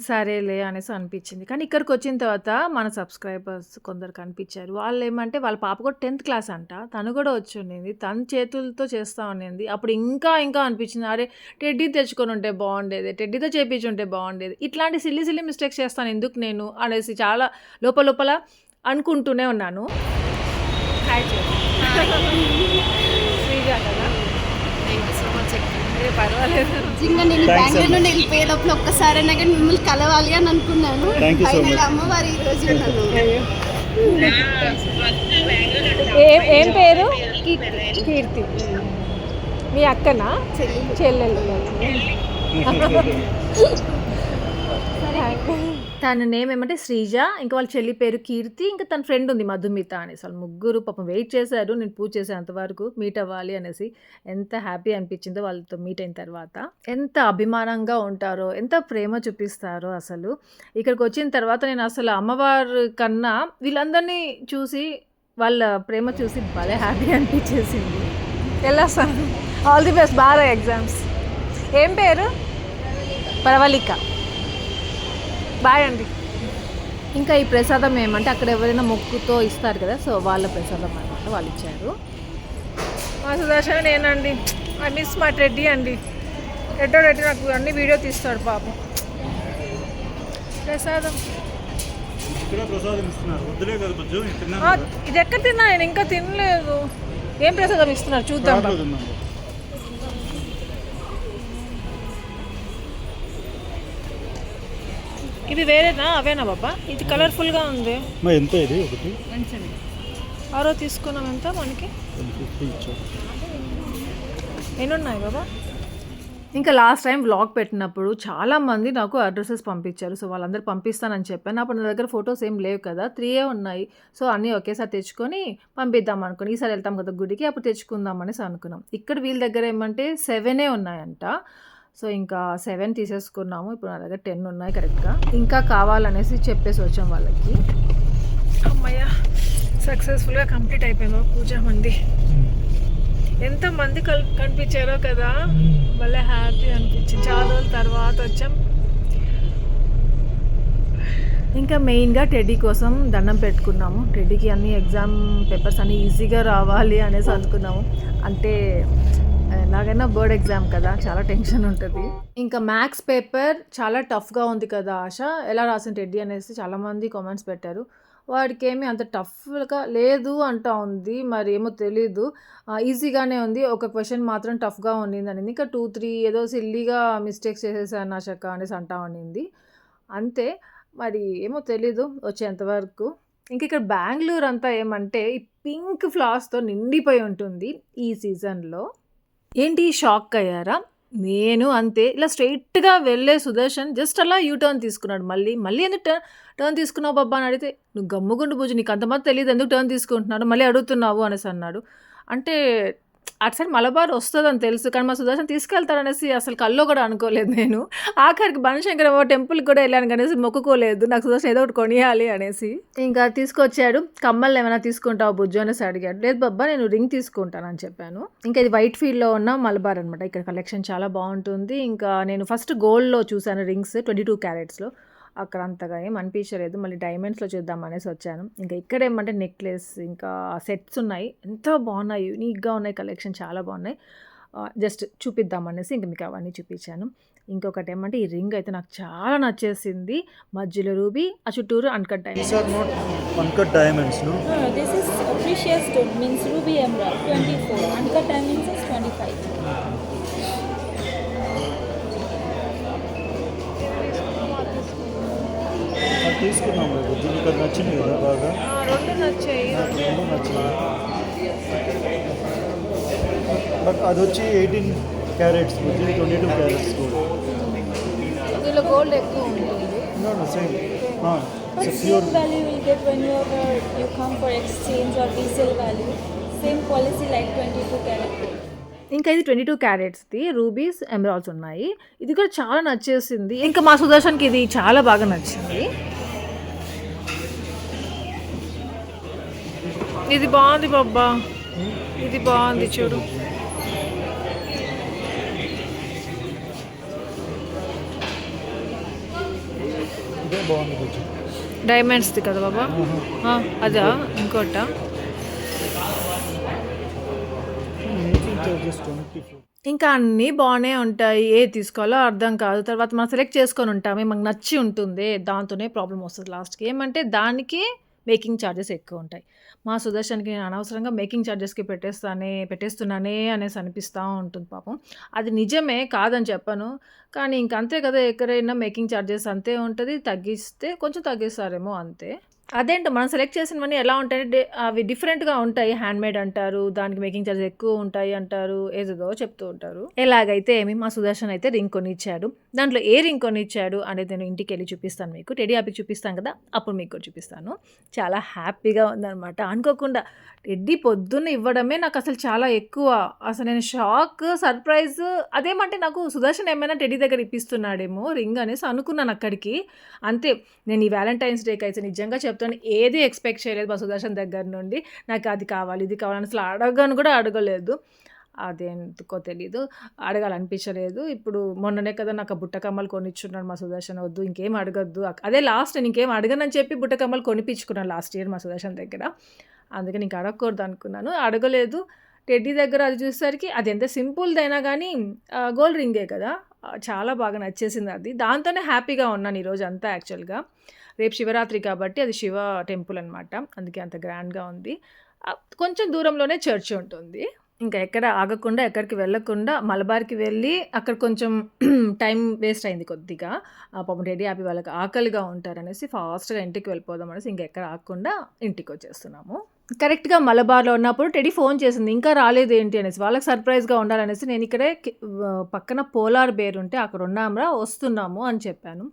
సరేలే అనేసి అనిపించింది. కానీ ఇక్కడికి వచ్చిన తర్వాత మన సబ్స్క్రైబర్స్ కొందరు కనిపించారు. వాళ్ళు ఏమంటే వాళ్ళ పాప కూడా 10th క్లాస్ అంట. తను కూడా వచ్చి ఉండింది. తన చేతులతో చేస్తూ ఉండింది. అప్పుడు ఇంకా అనిపించింది, అరే టెడ్డీ తెచ్చుకొని ఉంటే బాగుండేది, టెడ్డీతో చేయించుంటే బాగుండేది. ఇట్లాంటి సిల్లీ మిస్టేక్స్ చేస్తాను ఎందుకు నేను అనేసి చాలా లోపల అనుకుంటూనే ఉన్నాను. హాయ్ శ్రీజ కదా, పర్వాలేదు. నిజంగా నేను బెంగళూరు నుండి వెళ్ళిపోయే లోపల ఒక్కసారైనా కానీ మిమ్మల్ని కలవాలి అని అనుకున్నాను. ఫైనల్ అమ్మవారు ఈ రోజు ఉన్నాను. ఏం పేరు? కీర్తి. మీ అక్కనా? చెల్లెలు. తన నేమ్ ఏమంటే శ్రీజ, ఇంకా వాళ్ళ చెల్లి పేరు కీర్తి, ఇంకా తన ఫ్రెండ్ ఉంది మధుమిత అనేసి. వాళ్ళు ముగ్గురు పాపం వెయిట్ చేశారు నేను పూజ చేసేంత వరకు మీట్ అవ్వాలి అనేసి. ఎంత హ్యాపీ అనిపించిందో వాళ్ళతో మీట్ అయిన తర్వాత. ఎంత అభిమానంగా ఉంటారో, ఎంత ప్రేమ చూపిస్తారో అసలు. ఇక్కడికి వచ్చిన తర్వాత నేను అసలు అమ్మవారి కన్నా వీళ్ళందరినీ చూసి వాళ్ళ ప్రేమ చూసి భలే హ్యాపీ అనిపించేసింది. వెళ్ళొస్తాను. All the best. బాగా ఎగ్జామ్స్. ఏం పేరు? ప్రవళిక. బాయ్ అండి. ఇంకా ఈ ప్రసాదం ఏమంటే అక్కడ ఎవరైనా మొక్కుతో ఇస్తారు కదా, సో వాళ్ళ ప్రసాదం అనమాట, వాళ్ళు ఇచ్చారు. మా సుదర్శన్ నేనండి, ఐ మిస్ మా టెడ్డీ అండి. టెడ్డీ నాకు అన్ని వీడియో తీస్తాడు పాపం. ప్రసాదం ఇది ఎక్కడ తిన్నా, నేను ఇంకా తినలేదు. ఏం ప్రసాదం ఇస్తున్నారు చూద్దాం. ఇవి వేరేనా అవేనా బాబా? ఇది కలర్ఫుల్గా ఉంది. ఎంత ఇది? ఒకటి ఆరో తీసుకున్నాం. ఎంత మనకి ఎన్ని ఉన్నాయి బాబా? ఇంకా లాస్ట్ టైం వ్లాగ్ పెట్టినప్పుడు చాలామంది నాకు అడ్రసెస్ పంపించారు. సో వాళ్ళందరూ పంపిస్తానని చెప్పాను. అప్పుడు నా దగ్గర ఫొటోస్ ఏం లేవు కదా, 3 ఉన్నాయి. సో అన్నీ ఒకేసారి తెచ్చుకొని పంపిద్దాం అనుకుని, ఈసారి వెళ్తాం కదా గుడికి, అప్పుడు తెచ్చుకుందాం అనేసి అనుకున్నాం. ఇక్కడ వీళ్ళ దగ్గర ఏమంటే 7 ఉన్నాయంట. సో ఇంకా 7 తీసేసుకున్నాము. ఇప్పుడు నా దగ్గర 10 ఉన్నాయి కరెక్ట్గా. ఇంకా కావాలనేసి చెప్పేసి వచ్చాం వాళ్ళకి. అమ్మయ్య, సక్సెస్ఫుల్గా కంప్లీట్ అయిపోయింది పూజ. మంది ఎంతమంది కనిపించారో కదా, భలే హ్యాపీ అనిపించింది. చాలా రోజుల తర్వాత వచ్చాం. ఇంకా మెయిన్గా టెడ్డీ కోసం దండం పెట్టుకున్నాము. టెడ్డీకి అన్ని ఎగ్జామ్ పేపర్స్ అన్నీ ఈజీగా రావాలి అనేసి అనుకున్నాము. అంటే ఎలాగైనా బోర్డ్ ఎగ్జామ్ కదా, చాలా టెన్షన్ ఉంటుంది. ఇంకా మ్యాథ్స్ పేపర్ చాలా టఫ్గా ఉంది కదా ఆశ, ఎలా రాసిన టెడ్డీ అనేసి చాలామంది కామెంట్స్ పెట్టారు. వాడికి ఏమి అంత టఫ్గా లేదు అంటా ఉంది, మరి ఏమో తెలీదు. ఈజీగానే ఉంది, ఒక క్వశ్చన్ మాత్రం టఫ్గా ఉండింది అనింది. ఇంకా 2-3 ఏదో సిల్లీగా మిస్టేక్స్ చేసేసాను ఆశక్క అనేసి అంటా ఉండింది. అంతే, మరి ఏమో తెలీదు వచ్చేంతవరకు. ఇంక ఇక్కడ బెంగుళూరు అంతా ఏమంటే ఈ పింక్ ఫ్లవర్స్తో నిండిపోయి ఉంటుంది ఈ సీజన్లో. ఏంటి షాక్ అయ్యారా? నేను అంతే. ఇలా స్ట్రెయిట్‌గా వెళ్ళే సుదర్శన్ జస్ట్ అలా యూ టర్న్ తీసుకున్నాడు. మళ్ళీ ఎందుకు టర్న్ తీసుకున్నావు బాబా అని అడిగితే, "నువ్వు గమ్ముగుండు బుజ్జి, నీకు అంతమాత్రం తెలీదు ఎందుకు టర్న్ తీసుకుంటున్నాడు, మళ్ళీ అడుగుతున్నావు" అనేసి అన్నాడు. అంటే అటు సైడ్ మలబార్ వస్తుందని తెలుసు, కానీ మా సుదర్శన్ తీసుకెళ్తాడనేసి అసలు కల్లో కూడా అనుకోలేదు నేను. ఆఖరికి బనశంకర టెంపుల్కి కూడా వెళ్ళాను అనేసి మొక్కుకోలేదు, నాకు సుదర్శన్ ఏదో ఒకటి కొనియాలి అనేసి. ఇంకా తీసుకొచ్చాడు. కమ్మలు ఏమైనా తీసుకుంటావు బుజ్జు అనేసి అడిగాడు. లేదు బాబా, నేను రింగ్ తీసుకుంటానని చెప్పాను. ఇంకా ఇది వైట్ ఫీల్డ్లో ఉన్న మలబార్ అనమాట. ఇక్కడ కలెక్షన్ చాలా బాగుంటుంది. ఇంకా నేను ఫస్ట్ గోల్డ్లో చూశాను రింగ్స్ 22 క్యారెట్స్లో, అక్కడ అంతగా ఏం అనిపించలేదు. మళ్ళీ డైమండ్స్లో చూద్దాం అనేసి వచ్చాను. ఇంకా ఇక్కడ ఏమంటే నెక్లెస్ ఇంకా సెట్స్ ఉన్నాయి, ఎంత బాగున్నాయి, యూనిక్గా ఉన్నాయి, కలెక్షన్ చాలా బాగున్నాయి. జస్ట్ చూపిద్దాం అనేసి ఇంక మీకు అవన్నీ చూపించాను. ఇంకొకటి ఏమంటే ఈ రింగ్ అయితే నాకు చాలా నచ్చేసింది. మధ్యలో రూబీ, ఆ చుట్టూరు uncut These diamonds. are not uncut diamonds, no? No, this is precious stone, means ruby emerald, 24. Uncut diamonds is 25. అది తీసుకున్నాం లేదు, దీనికి అది నచ్చింది కదా బాగా, రెండు నచ్చాయి. రెండు నచ్చింది. బట్ అది వచ్చి 18 క్యారెట్స్, 22 క్యారెట్స్ కూడా. దీనిలో గోల్డ్ ఎక్కువ ఉంటుంది. Same But same value you will get when you come for exchange or resale value. Same policy like 22 carat gold. ఇంకా ఇది 22 క్యారెట్స్ది రూబీస్ ఎమరాల్డ్స్ ఉన్నాయి. ఇది కూడా చాలా నచ్చేసింది. ఇంకా మా సుదర్శన్కి ఇది చాలా బాగా నచ్చింది. ఇది బాగుంది బాబా, ఇది బాగుంది చూడు. ఇదే బాగుంది కొంచెం. డైమండ్స్ది కదా బాబా, అదా ఇంకోట. Making charges 24. ఇంకా అన్నీ బాగానే ఉంటాయి, ఏ తీసుకోవాలో అర్థం కాదు. తర్వాత మనం సెలెక్ట్ చేసుకొని ఉంటామే, మాకు నచ్చి ఉంటుంది, దాంతోనే ప్రాబ్లం వస్తుంది లాస్ట్కి. ఏమంటే దానికి మేకింగ్ ఛార్జెస్ ఎక్కువ ఉంటాయి. మా సుదర్శన్కి నేను అనవసరంగా మేకింగ్ ఛార్జెస్కి పెట్టేస్తున్నానే అనేసి అనిపిస్తూ ఉంటుంది పాపం. అది నిజమే, కాదని చెప్పను, కానీ ఇంక అంతే కదా, ఎక్కడైనా మేకింగ్ ఛార్జెస్ అంతే ఉంటుంది. తగ్గిస్తే కొంచెం తగ్గిస్తారేమో అంతే. అదేంటో మనం సెలెక్ట్ చేసినవన్నీ ఎలా ఉంటాయంటే అవి డిఫరెంట్గా ఉంటాయి. హ్యాండ్మేడ్ అంటారు, దానికి మేకింగ్ ఛార్జెస్ ఎక్కువ ఉంటాయి అంటారు, ఏదో చెప్తూ ఉంటారు. ఎలాగైతే ఏమి మా సుదర్శన్ అయితే రింగ్ కొనిచ్చాడు. దాంట్లో ఏ రింగ్ కొనిచ్చాడు అనేది నేను ఇంటికి వెళ్ళి చూపిస్తాను మీకు. టెడ్డీ హ్యాపీకి చూపిస్తాను కదా, అప్పుడు మీకు కూడా చూపిస్తాను. చాలా హ్యాపీగా ఉందన్నమాట. అనుకోకుండా టెడ్డీ పొద్దున్న ఇవ్వడమే నాకు అసలు చాలా ఎక్కువ. అసలు నేను షాక్, సర్ప్రైజ్. అదేమంటే నాకు సుదర్శన్ ఏమైనా టెడ్డీ దగ్గర ఇప్పిస్తున్నాడేమో రింగ్ అనేసి అనుకున్నాను అక్కడికి. అంతే, నేను ఈ వ్యాలంటైన్స్ డేకి అయితే నిజంగా చెప్తాను, ఏది ఎక్స్పెక్ట్ చేయలేదు మా సుదర్శన్ దగ్గర నుండి. నాకు అది కావాలి ఇది కావాలని అసలు అడగను కూడా అడగలేదు. అదేందుకో తెలీదు, అడగాలనిపించలేదు. ఇప్పుడు మొన్ననే కదా నాకు బుట్ట కమ్మలు కొనిచ్చున్నాడు మా సుదర్శన్. వద్దు ఇంకేం అడగద్దు, అదే లాస్ట్, నేను ఇంకేం అడగనని చెప్పి బుట్ట కమ్మలు కొనిపించుకున్నాను లాస్ట్ ఇయర్ మా సుదర్శన్ దగ్గర. అందుకే నీకు అడగకూడదు అనుకున్నాను, అడగలేదు. టెడ్డీ దగ్గర అది చూసేసరికి అది ఎంత సింపుల్దైనా కానీ గోల్డ్ రింగే కదా, చాలా బాగా నచ్చేసింది అది. దాంతోనే హ్యాపీగా ఉన్నాను ఈరోజు అంతా. యాక్చువల్గా రేపు శివరాత్రి కాబట్టి అది శివ టెంపుల్ అనమాట, అందుకే అంత గ్రాండ్గా ఉంది. కొంచెం దూరంలోనే చర్చ్ ఉంటుంది. ఇంకా ఎక్కడ ఆగకుండా ఎక్కడికి వెళ్ళకుండా మలబార్కి వెళ్ళి అక్కడ కొంచెం టైం వేస్ట్ అయింది కొద్దిగా. పాపం టెడ్డీ హ్యాపీ వాళ్ళకి ఆకలిగా ఉంటారనేసి ఫాస్ట్గా ఇంటికి వెళ్ళిపోదాం అనేసి ఇంకెక్కడ ఆగకుండా ఇంటికి వచ్చేస్తున్నాము. కరెక్ట్గా మలబార్లో ఉన్నప్పుడు టెడ్డీ ఫోన్ చేసింది, ఇంకా రాలేదు ఏంటి అనేసి. వాళ్ళకి సర్ప్రైజ్గా ఉండాలనేసి నేను ఇక్కడే పక్కన పోలార్ బేర్ ఉంటే అక్కడ ఉన్నాంరా, వస్తున్నాము అని చెప్పాను.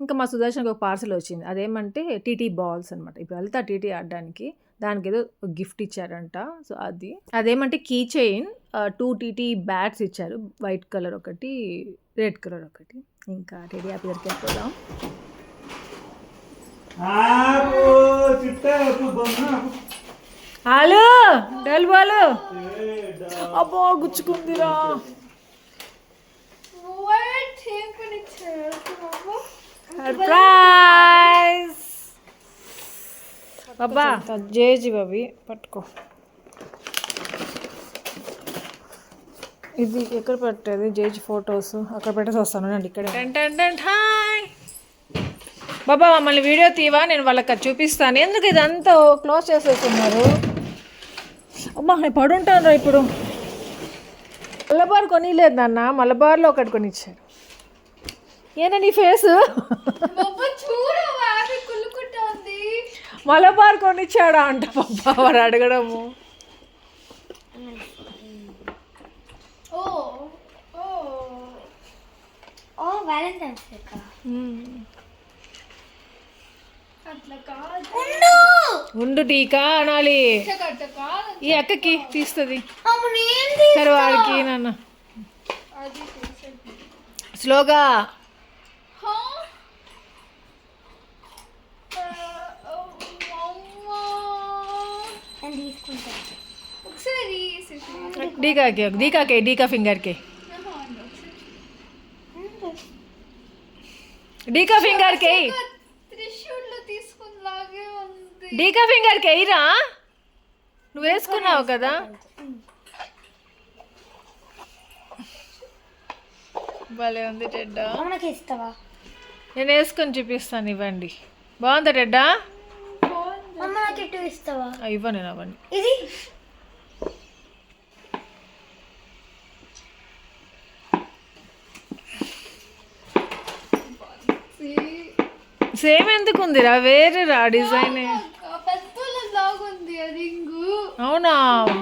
ఇంకా మా సుదర్శన్కి ఒక పార్సల్ వచ్చింది. అదేమంటే టీటీ బాల్స్ అనమాట. ఇప్పుడు వెళ్తా టీటీ ఆడడానికి, దానికి ఏదో గిఫ్ట్ ఇచ్చారంట. సో అదేమంటే కీ చైన్, 2 టీటీ బ్యాట్స్ ఇచ్చారు, వైట్ కలర్ ఒకటి, రెడ్ కలర్ ఒకటి. ఇంకా టెడ్డీ హ్యాపీ దగ్గరికి వెళ్ళిపోదాం. హలో డల్ బాలు, అబ్బో గుచ్చుకుందిరా. సర్ప్రైజ్. అబ్బా జేజీ బాబీ పట్టుకో. ఇది ఎక్కడ పెట్టేది జేజీ ఫొటోస్ అక్కడ పెట్టేసి వస్తాను అండి ఇక్కడ. హాయ్ బాబా మమ్మల్ని వీడియో తీవా, నేను వాళ్ళకి అది చూపిస్తాను. ఎందుకు ఇదంతా క్లోజ్ చేసేస్తున్నారు? అమ్మా నేను పడుంటాను రా ఇప్పుడు. మలబార్ కొనిలేదు నాన్న, మలబార్లో ఒకటి కొనిచ్చాడు. ఏనా నీ ఫేస్? మలబార్ కొనిచ్చాడా అంట పాపా వాడు అడగడము. ఉండు టీకా అనాలి. ఈ అక్కకి తీస్తుంది సరే వాడికి నాన్న స్లోగా. డీకా ఫింగర్కి డీకా ఫింగర్కి డీకా ఫింగర్కి ఎయిరా. నువ్వు వేసుకున్నావు కదా. భలే ఉంది టెడ్డా. నేను వేసుకొని చూపిస్తాను, ఇవ్వండి. బాగుందా టెడ్డా? ఇవ్వ నేను అవ్వండి. సేమ్ ఎందుకు ఉందిరా, వేరే రా డిజైన్. అవునా,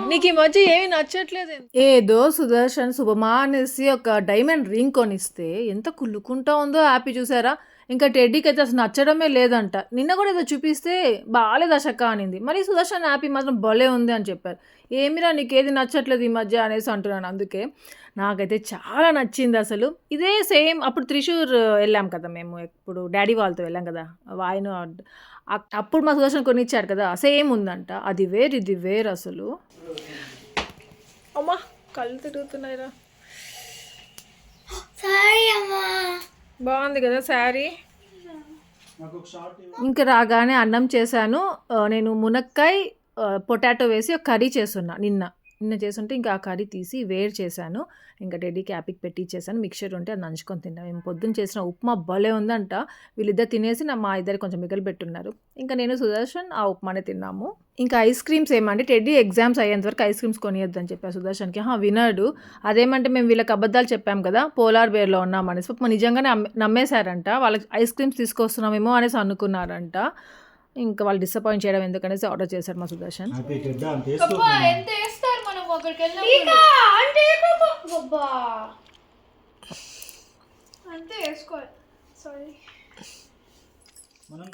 నీకు ఈ మధ్య ఏమి నచ్చట్లేదు? ఏదో సుదర్శన్ శుభమా అనేసి ఒక డైమండ్ రింగ్ కొనిస్తే ఎంత కుళ్ళుకుంటా ఉందో హ్యాపీ. చూసారా? ఇంకా టెడ్డీకి అయితే అసలు నచ్చడమే లేదంట. నిన్న కూడా ఏదో చూపిస్తే బాగాలేదు అశక్క అనింది. మరి సుదర్శన్ హ్యాపీ మాత్రం భలే ఉంది అని చెప్పారు. ఏమిరా నీకేది నచ్చట్లేదు ఈ మధ్య అనేసి అంటున్నాను. అందుకే నాకైతే చాలా నచ్చింది అసలు. ఇదే సేమ్ అప్పుడు త్రిశూర్ వెళ్ళాం కదా మేము, ఎప్పుడు డాడీ వాళ్ళతో వెళ్ళాం కదా వాయిను. అప్పుడు మా సుదర్శన్ కొనిచ్చారు కదా, సేమ్ ఉందంట. అది వేరు ఇది వేరు అసలు. అమ్మా కళ్ళు తిరుగుతున్నాయిరా. బాగుంది కదా శారీ. ఇంకా రాగానే అన్నం చేశాను నేను. మునక్కాయ పొటాటో వేసి ఒక కర్రీ చేస్తున్నా. నిన్న చేస్తుంటే ఇంకా ఆ కర్రీ తీసి వేడి చేశాను. ఇంకా టెడ్డీకి యాపిక్ పెట్టి ఇచ్చేసాను. మిక్చర్ ఉంటే అది నంచుకొని తిన్నాను. మేము పొద్దున్న చేసిన ఉప్మా భలే ఉందంట. వీళ్ళిద్దరు తినేసి మా ఇద్దరు కొంచెం మిగిలి పెట్టున్నారు. ఇంకా నేను సుదర్శన్ ఆ ఉప్మానే తిన్నాము. ఇంకా ఐస్ క్రీమ్స్ ఏమంటే టెడ్డీ ఎగ్జామ్స్ అయ్యేంత వరకు ఐస్ క్రీమ్స్ కొనియొద్దని చెప్పాను సుదర్శన్కి. వినాడు. అదేమంటే మేము వీళ్ళకి అబద్ధాలు చెప్పాం కదా పోలార్ బేర్లో ఉన్నామనేసి. నిజంగానే నమ్మేశారంట. వాళ్ళకి ఐస్ క్రీమ్స్ తీసుకొస్తున్నామేమో అనేసి అనుకున్నారంట. ఇంకా వాళ్ళు డిసప్పాయింట్ చేయడం ఎందుకనేసి ఆర్డర్ చేశారు మా సుదర్శన్.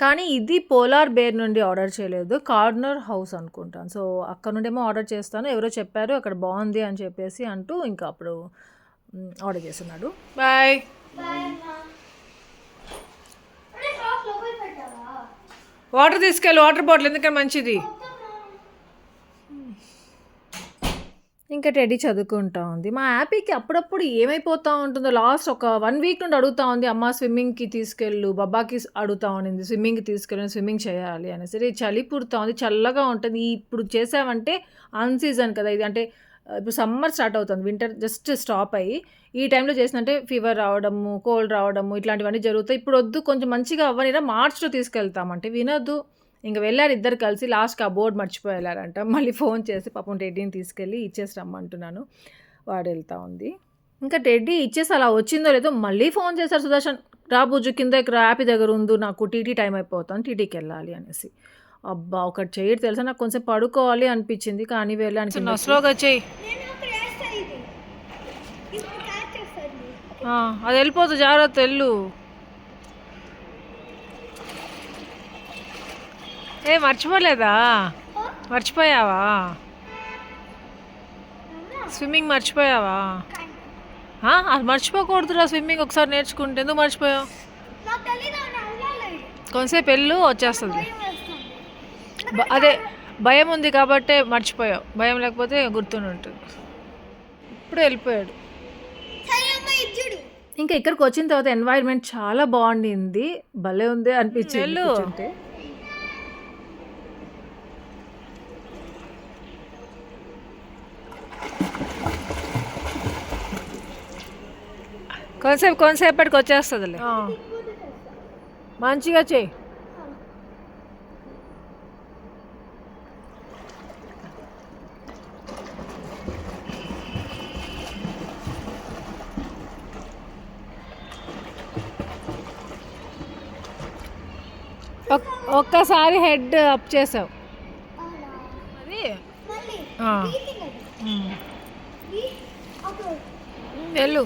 కానీ ఇది పోలార్ బేర్ నుండి ఆర్డర్ చేయలేదు, కార్నర్ హౌస్ అనుకుంటాను. సో అక్కడ నుండేమో ఆర్డర్ చేస్తాను. ఎవరో చెప్పారు అక్కడ బాగుంది అని చెప్పేసి అంటూ ఇంకా అప్పుడు ఆర్డర్ చేస్తున్నాడు. బాయ్. వాటర్ తీసుకెళ్ళి, వాటర్ బాటిల్ ఎందుకంటే మంచిది. ఇంకా టెడ్డీ చదువుకుంటా ఉంది. మా హ్యాపీకి అప్పుడప్పుడు ఏమైపోతూ ఉంటుందో. లాస్ట్ ఒక 1 వీక్ నుండి అడుగుతూ ఉంది, అమ్మ స్విమ్మింగ్కి తీసుకెళ్ళు. బాబాకి అడుగుతూ ఉండింది స్విమ్మింగ్కి తీసుకెళ్ళి, స్విమ్మింగ్ చేయాలి అనేసి. చలి పుడుతూ ఉంది, చల్లగా ఉంటుంది. ఇప్పుడు చేసామంటే అన్ సీజన్ కదా ఇది, అంటే ఇప్పుడు సమ్మర్ స్టార్ట్ అవుతుంది, వింటర్ జస్ట్ స్టాప్ అయ్యి ఈ టైంలో చేసినంటే ఫీవర్ రావడము, కోల్డ్ రావడము ఇట్లాంటివన్నీ జరుగుతాయి. ఇప్పుడు వద్దు కొంచెం మంచిగా అవ్వనిరా, మార్చ్లో తీసుకెళ్తామంటే వినొద్దు. ఇంకా వెళ్ళారు ఇద్దరు కలిసి. లాస్ట్కి ఆ బోర్డు మర్చిపోయి వెళ్ళారంట. మళ్ళీ ఫోన్ చేసి పాపం టెడ్డీని తీసుకెళ్ళి ఇచ్చేసి రమ్మంటున్నాను. వాడు వెళ్తూ ఉంది. ఇంకా టెడ్డీ ఇచ్చేసి అలా వచ్చిందో లేదో మళ్ళీ ఫోన్ చేశారు సుదర్శన్, రా బుజ్జు కిందకి రా, హ్యాపీ దగ్గర ఉండు, నాకు టీటీ టైం అయిపోతాను, టీటీకి వెళ్ళాలి అనేసి. అబ్బా ఒకటి చేయడు తెలుసా, నాకు కొంచెం పడుకోవాలి అనిపించింది కానీ వెళ్ళానికి. స్లోగా చెయ్యి, అది వెళ్ళిపోతుంది, జాగ్రత్త వెళ్ళు. మర్చిపోలేదా? మర్చిపోయావా? స్విమ్మింగ్ మర్చిపోయావా? అది మర్చిపోకూడదురా, స్విమ్మింగ్ ఒకసారి నేర్చుకుంటే. ఎందుకు మర్చిపోయావు? కొంతసేపు వెళ్ళు, వచ్చేస్తుంది. అదే భయం ఉంది కాబట్టే మర్చిపోయావు, భయం లేకపోతే గుర్తుండి ఉంటుంది. ఇప్పుడు వెళ్ళిపోయాడు. ఇంకా ఇక్కడికి వచ్చిన తర్వాత ఎన్వైర్న్మెంట్ చాలా బాగుండింది, భలే ఉంది అనిపించింది. కొంతసేపటికి వచ్చేస్తుందిలే. మంచిగా చెయ్యి. ఒక్కసారి హెడ్ అప్ చేసావు అది. వెళ్ళు.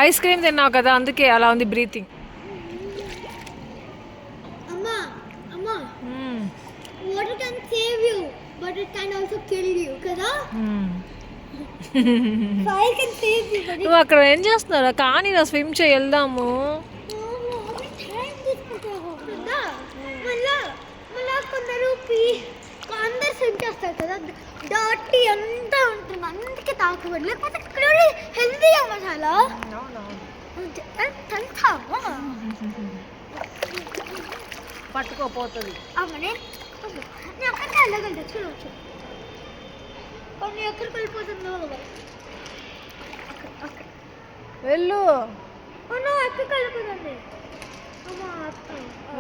ఐస్ క్రీమ్ తిన్నావు కదా, అందుకే అలా ఉంది బ్రీతింగ్. అమ్మా అమ్మా water can save you but it can also kill you కదా. Fire can save you but నువ్వు అక్కడ ఏం చేస్తున్నారా? కానీ నా స్విమ్ చేయి, వెళ్దాము. మళ్ళా కొందరు అందరు స్విమ్ చేస్తారు కదా, డర్టీ అంతా ఉంటుంది, అందుకే తాకబడి. లేకపోతే హెల్దీ అమ్మ చాలా తెలుసా పట్టుకోపోతుంది. అమ్మనే నేను అక్కడికి వెళ్ళగలుగుతా చూడవచ్చు. కొన్ని ఎక్కడికి వెళ్ళిపోతుందో వెళ్ళు. ఎక్కడికి వెళ్ళిపోతుంది అమ్మా.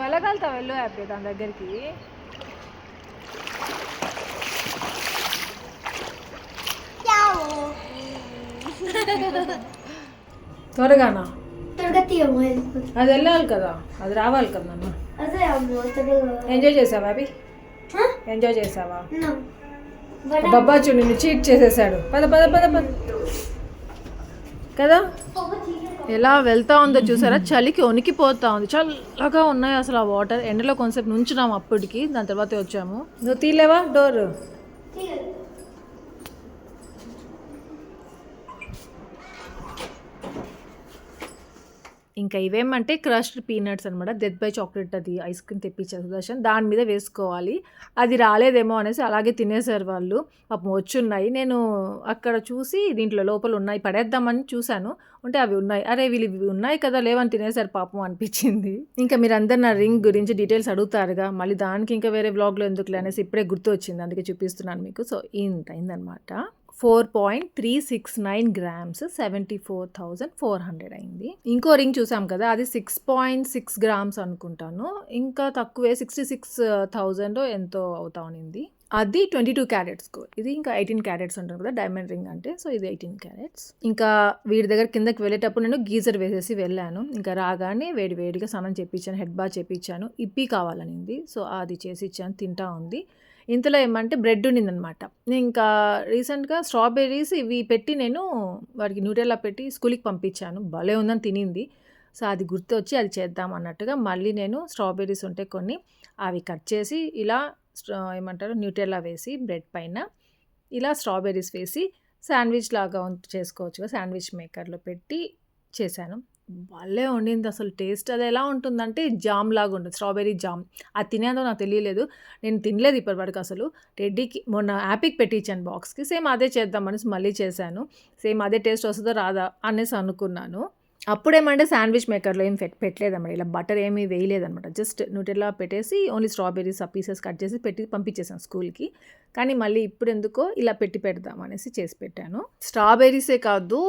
వెళ్ళగలుగుతావు, వెళ్ళు హ్యాపీ దాని దగ్గరికి. త్వరగానా? అది వెళ్ళాలి కదా, అది రావాలి కదా అన్న. ఎంజాయ్ చేసావా అవి? ఎంజాయ్ చేసావా? బబ్బాచు నిన్ను చీట్ చేసేసాడు. పద పద పద పద కదా. ఎలా వెళ్తా ఉందో చూసారా? చలికి వణికిపోతా ఉంది, చల్లగా ఉన్నాయి అసలు ఆ వాటర్. ఎండలో కొంచెంసేపు నుంచున్నాము అప్పటికి, దాని తర్వాత వచ్చాము. నువ్వు తీలేవా డోర్? ఇంకా ఇవేమంటే క్రష్డ్ పీనట్స్ అనమాట. డెత్ బై చాక్లెట్ అది ఐస్ క్రీమ్ తెప్పించారు సుదర్శన్, దాని మీద వేసుకోవాలి. అది రాలేదేమో అనేసి అలాగే తినేసారు వాళ్ళు. పాపం వచ్చున్నాయి. నేను అక్కడ చూసి దీంట్లో లోపల ఉన్నాయి పడేద్దామని చూశాను, ఉంటే అవి ఉన్నాయి. అరే వీళ్ళు ఇవి ఉన్నాయి కదా, లేవని తినేసారు పాపం అనిపించింది. ఇంకా మీరు అందరు నా రింగ్ గురించి డీటెయిల్స్ అడుగుతారుగా, మళ్ళీ దానికి ఇంకా వేరే వ్లాగ్లో ఎందుకులే అనేసి ఇప్పుడే గుర్తు వచ్చింది, అందుకే చూపిస్తున్నాను మీకు. సో ఇంత అయిందనమాట. 4.369 grams, 74,400 అయింది. ఇంకో రింగ్ చూసాం కదా, అది 6.6 grams అనుకుంటాను, ఇంకా తక్కువే 66,000 ఎంతో అవుతా ఉన్నింది. అది 22 క్యారెట్స్. ఇది ఇంకా 18 క్యారెట్స్ ఉంటుంది కదా డైమండ్ రింగ్ అంటే, సో ఇది 18 క్యారెట్స్. ఇంకా వీడి దగ్గర కిందకి వెళ్ళేటప్పుడు నేను గీజర్ వేసేసి వెళ్ళాను. ఇంకా రాగానే వేడిగా స్నానం చేయించాను, హెడ్ బాత్ చేయించాను. ఇప్పి కావాలనింది, సో అది చేసి ఇచ్చాను, తింటా ఉంది. ఇంతలో ఏమంటే బ్రెడ్ ఉండిందనమాట. ఇంకా రీసెంట్గా స్ట్రాబెర్రీస్ ఇవి పెట్టి నేను వాడికి న్యూటెల్లా పెట్టి స్కూల్కి పంపించాను, భలే ఉందని తినింది. సో అది గుర్తు వచ్చి అది చేద్దాం అన్నట్టుగా మళ్ళీ నేను స్ట్రాబెర్రీస్ ఉంటే కొన్ని అవి కట్ చేసి ఇలా ఏమంటారు న్యూటెల్లా వేసి బ్రెడ్ పైన ఇలా స్ట్రాబెర్రీస్ వేసి శాండ్విచ్ లాగా చేసుకోవచ్చుగా, శాండ్విచ్ మేకర్లో పెట్టి చేశాను. భలే ఉండింది అసలు టేస్ట్. అది ఎలా ఉంటుందంటే జామ్ లాగా ఉంటుంది, స్ట్రాబెర్రీ జామ్. అది తినేదో నాకు తెలియలేదు, నేను తినలేదు ఇప్పటివరకు అసలు. టెడ్డీకి మొన్న యాపీకి పెట్టించాను బాక్స్కి, సేమ్ అదే చేద్దామనేసి మళ్ళీ చేశాను. సేమ్ అదే టేస్ట్ వస్తుందో రాదా అనేసి అనుకున్నాను. అప్పుడేమంటే శాండ్విచ్ మేకర్లో ఏం పెట్టలేదన్నమాట, ఇలా బటర్ ఏమీ వేయలేదన్నమాట. జస్ట్ న్యూటెల్లా పెట్టేసి ఓన్లీ స్ట్రాబెర్రీస్ ఆ పీసెస్ కట్ చేసి పెట్టి పంపించేసాను స్కూల్కి. కానీ మళ్ళీ ఇప్పుడు ఎందుకో ఇలా పెడదాం అనేసి చేసి పెట్టాను. స్ట్రాబెర్రీసే కాదు,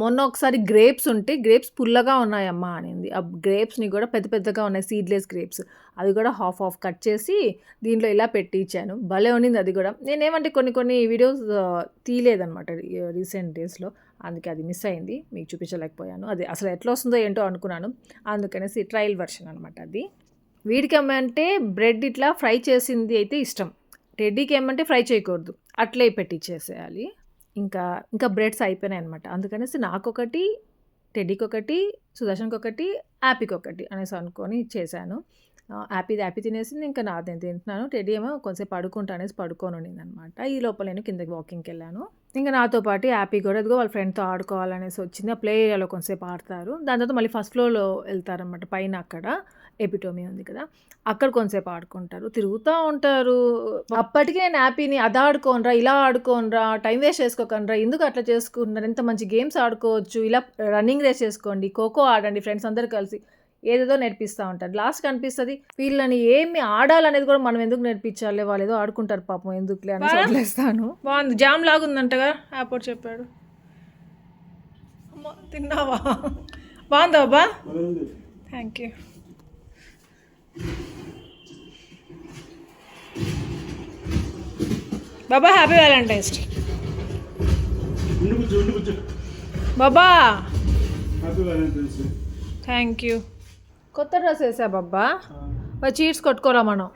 మొన్న ఒకసారి గ్రేప్స్ ఉంటే గ్రేప్స్ పుల్లగా ఉన్నాయమ్మా అనింది. ఆ గ్రేప్స్ని కూడా పెద్దగా ఉన్నాయి, సీడ్లెస్ గ్రేప్స్. అది కూడా హాఫ్ కట్ చేసి దీంట్లో ఇలా పెట్టి ఇచ్చాను, భలే ఉండింది అది కూడా. నేనేమంటే కొన్ని వీడియోస్ తీయలేదనమాట రీసెంట్ డేస్లో, అందుకే అది మిస్ అయింది, మీకు చూపించలేకపోయాను. అది అసలు ఎట్లా వస్తుందో ఏంటో అనుకున్నాను, అందుకనేసి ట్రయల్ వెర్షన్ అనమాట అది. వీడికి ఏమంటే బ్రెడ్ ఇట్లా ఫ్రై చేసింది అయితే ఇష్టం, టెడ్డీకి ఏమంటే ఫ్రై చేయకూడదు, అట్లే పెట్టించేసేయాలి. ఇంకా బ్రెడ్స్ అయిపోయినాయి అనమాట, అందుకనేసి నాకొకటి, టెడ్డీకి ఒకటి, సుదర్శన్కి ఒకటి, యాపీకి ఒకటి అనేసి అనుకొని చేశాను. యాపీ తినేసింది, ఇంకా నాది నేను తింటున్నాను. టెడ్డీ ఏమో కొంచెంసేపు పడుకుంటా అనేసి పడుకొని ఉండింది అనమాట. ఈ లోపల నేను కిందకి వాకింగ్కి వెళ్ళాను. ఇంకా నాతో పాటు యాపీ కూడా ఎదుగో వాళ్ళ ఫ్రెండ్తో ఆడుకోవాలనేసి వచ్చింది. ఆ ప్లే ఏరియాలో కొంచెంసేపు ఆడతారు, దాని తర్వాత మళ్ళీ ఫస్ట్ ఫ్లోర్లో వెళ్తారనమాట. పైన అక్కడ ఎపిటోమీ ఉంది కదా, అక్కడ కొంచెంసేపు ఆడుకుంటారు, తిరుగుతూ ఉంటారు. అప్పటికే నేను యాపీని అది ఆడుకోనరా, ఇలా ఆడుకోనరా, టైం వేస్ట్ చేసుకోకండ్రా, ఎందుకు అట్లా చేసుకుంటున్నారు, ఎంత మంచి గేమ్స్ ఆడుకోవచ్చు, ఇలా రన్నింగ్ రేస్ చేసుకోండి, ఖోఖో ఆడండి ఫ్రెండ్స్ అందరు కలిసి, ఏదేదో నేర్పిస్తూ ఉంటారు. లాస్ట్కి అనిపిస్తుంది వీళ్ళని ఏమి ఆడాలనేది కూడా మనం ఎందుకు నేర్పించాలి, వాళ్ళు ఏదో ఆడుకుంటారు పాపం ఎందుకులే అని వదిలేస్తాను. బాగుంది, జామ్ లాగుందంటగా యాపోర్ట్ చెప్పాడు. అమ్మ తిన్నావా? బాగుందా బాబా? Thank you. బాబా హ్యాపీ వ్యాలంటైన్స్ డే. బాబా థ్యాంక్ యూ. కొత్త డ్రెస్ వేసా బాబా. చీట్స్ కొట్టుకోరా మనం.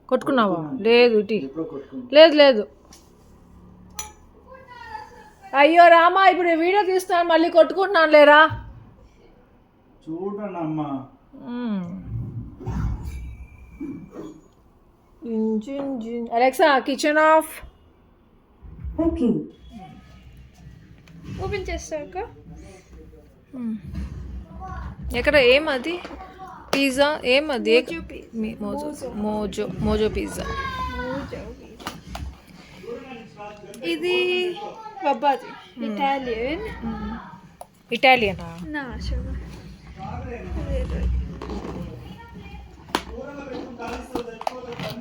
కొట్టుకున్నావా? లేదు ఇటీ లేదు లేదు. అయ్యో రామా, ఇప్పుడు వీడియో తీస్తున్నాను మళ్ళీ కొట్టుకుంటున్నాను లేరా. చూడనమ్మా. Alexa kitchen off. ఓపెన్ చేస్తాక ఎక్కడ ఏమది పిజ్జా ఏమది? Mojo pizza. ఇది బాబాది ఇటాలియన్. ఇటాలియనా? నా షుగర్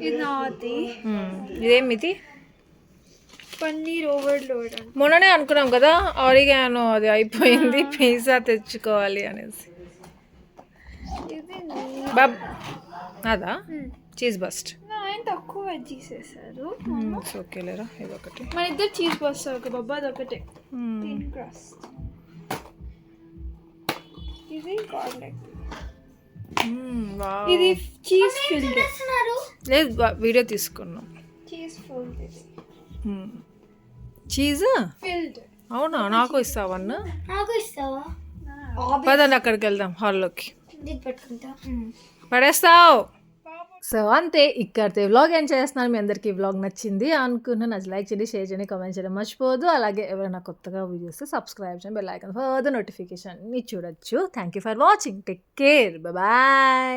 ఇది నాది. ఇదేమిది? పన్నీర్ ఓవర్లోడ్. మొన్ననే అనుకున్నాం కదా ఆరిగానో అది అయిపోయింది, పిజ్జా తెచ్చుకోవాలి అనేసి. ఇది అదా చీజ్ బస్ట్. ఆయన తక్కువ వెజ్జీస్ వేసారు. ఓకే లేరా, ఇది ఒకటి. మన ఇద్దరు చీజ్ బస్ట్ ఒక బాబాది ఒకటే క్రస్ట్. ఇది గార్లిక్. ఇది చీజ్ ఫిల్డ్. లేదు వీడియో తీసుకున్నాం. చీజ్ ఫిల్డ్ ఇది. Cheese filled. అవునా? నాకు ఇస్తావన్నా? నాకు ఇస్తావా? పదండి అక్కడికి వెళ్దాం, హాల్లోకి. ఇది పెట్టుకుంటా. పడేస్తావు. సో అంతే, ఇక్కడితే వ్లాగ్ ఏం చేస్తున్నాను. మీ అందరికీ వ్లాగ్ నచ్చింది అనుకున్నాను. నచ్చి లైక్ చేయండి, షేర్ చేయండి, కామెంట్ చేయడం మర్చిపోదు. అలాగే ఎవరైనా కొత్తగా వీడియోస్ సబ్స్క్రైబ్ చేయండి, బెల్ ఐకాన్ ఫర్ నోటిఫికేషన్ చూడొచ్చు. Thank you for watching. Take care, bye.